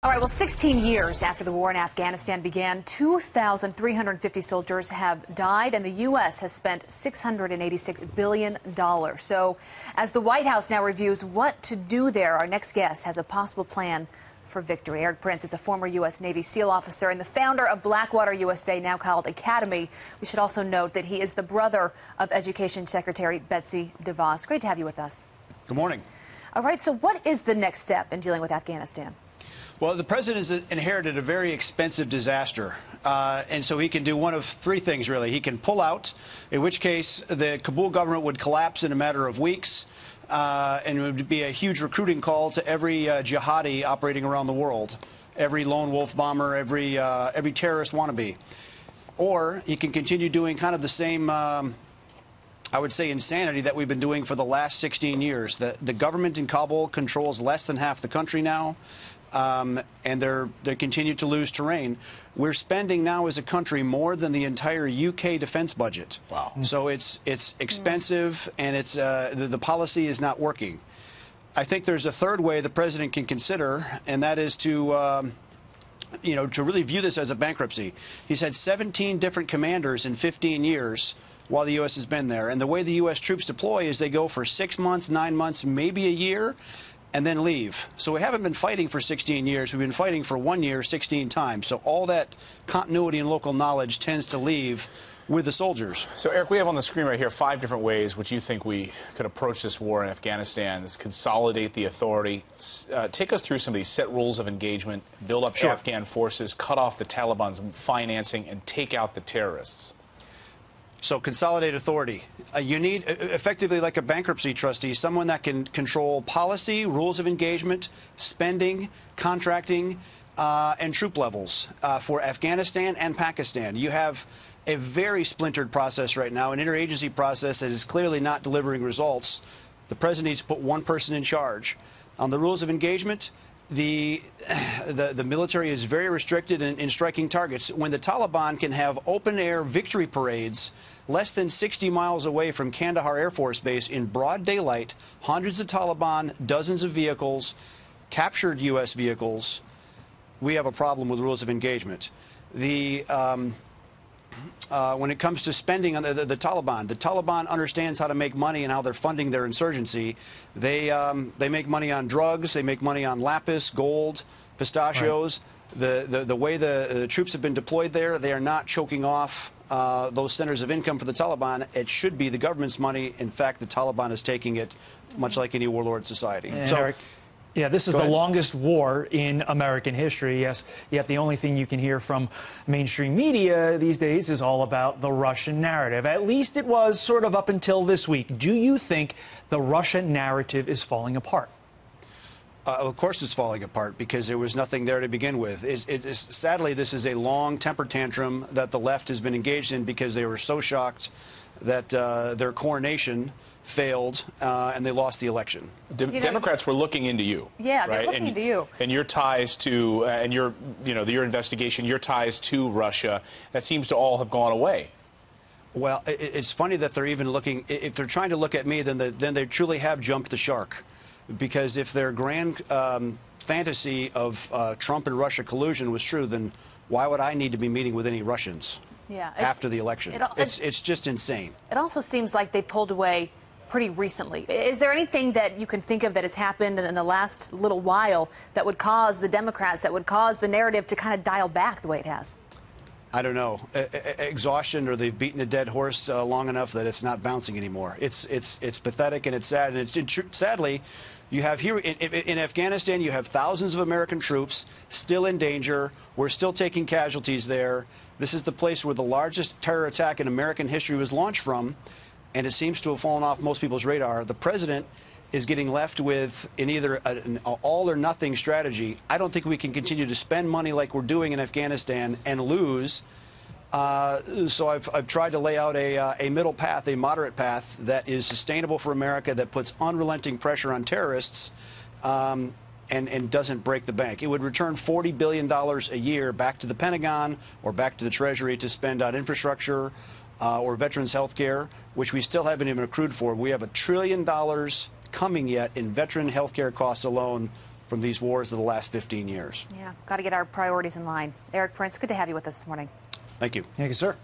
All right, well, 16 years after the war in Afghanistan began, 2,350 soldiers have died, and the U.S. has spent $686 billion. So as the White House now reviews what to do there, our next guest has a possible plan for victory. Erik Prince is a former U.S. Navy SEAL officer and the founder of Blackwater USA, now called Academy. We should also note that he is the brother of Education Secretary Betsy DeVos. Great to have you with us. Good morning. All right, so what is the next step in dealing with Afghanistan? Well, the president has inherited a very expensive disaster, and so he can do one of three things, really. He can pull out, in which case the Kabul government would collapse in a matter of weeks, and it would be a huge recruiting call to every jihadi operating around the world, every lone wolf bomber, every terrorist wannabe. Or he can continue doing kind of the same, I would say, insanity that we've been doing for the last 16 years. The government in Kabul controls less than half the country now. And they continue to lose terrain. We're spending now as a country more than the entire UK defense budget. Wow. So it's expensive, and it's the policy is not working. I think there's a third way the president can consider, and that is to to really view this as a bankruptcy. He's had 17 different commanders in 15 years while the U.S. has been there. And the way the U.S. troops deploy is they go for 6 months, 9 months, maybe a year, and then leave. So we haven't been fighting for 16 years. We've been fighting for 1 year 16 times. So all that continuity and local knowledge tends to leave with the soldiers. So, Erik, we have on the screen right here 5 different ways which you think we could approach this war in Afghanistan. This consolidate the authority. Take us through some of these set rules of engagement, build up Sure. Afghan forces, cut off the Taliban's financing, and take out the terrorists. So consolidate authority. You need, effectively like a bankruptcy trustee, someone that can control policy, rules of engagement, spending, contracting, and troop levels for Afghanistan and Pakistan. You have a very splintered process right now, an interagency process that is clearly not delivering results. The president needs to put one person in charge. On the rules of engagement, the military is very restricted in striking targets. When the Taliban can have open-air victory parades less than 60 miles away from Kandahar Air Force Base in broad daylight, hundreds of Taliban, dozens of vehicles, captured U.S. vehicles, we have a problem with rules of engagement. When it comes to spending on the Taliban understands how to make money and how they're funding their insurgency. They make money on drugs, they make money on lapis, gold, pistachios. Right. The way the troops have been deployed there, they are not choking off those centers of income for the Taliban. It should be the government's money. In fact, the Taliban is taking it, much like any warlord society. And so, Erik, yeah, this is the longest war in American history, yes, yet the only thing you can hear from mainstream media these days is all about the Russian narrative. At least it was sort of up until this week. Do you think the Russian narrative is falling apart? Of course it's falling apart, because there was nothing there to begin with. Sadly, this is a long temper tantrum that the left has been engaged in because they were so shocked that their coronation failed and they lost the election. Democrats were looking into you. Yeah, right? They're looking into you. And your ties to, and your investigation, your ties to Russia, that seems to all have gone away. Well, it's funny that they're even looking, if they're trying to look at me, then they truly have jumped the shark. Because if their grand fantasy of Trump and Russia collusion was true, then why would I need to be meeting with any Russians after the election? It's just insane. It also seems like they pulled away pretty recently. Is there anything that you can think of that has happened in the last little while that would cause the Democrats, that would cause the narrative to kind of dial back the way it has? I don't know. Exhaustion, or they've beaten a dead horse long enough that it's not bouncing anymore. It's pathetic and it's sad. And sadly, you have here in Afghanistan, you have thousands of American troops still in danger. We're still taking casualties there. This is the place where the largest terror attack in American history was launched from, and it seems to have fallen off most people's radar. The president is getting left with either an all-or-nothing strategy. I don't think we can continue to spend money like we're doing in Afghanistan and lose. So I've tried to lay out a middle path, a moderate path that is sustainable for America, that puts unrelenting pressure on terrorists and doesn't break the bank. It would return $40 billion a year back to the Pentagon or back to the Treasury to spend on infrastructure or veterans health care, which we still haven't even accrued for. We have $1 trillion coming yet in veteran health care costs alone from these wars of the last 15 years. Yeah, got to get our priorities in line. Erik Prince, good to have you with us this morning. Thank you. Thank you, sir.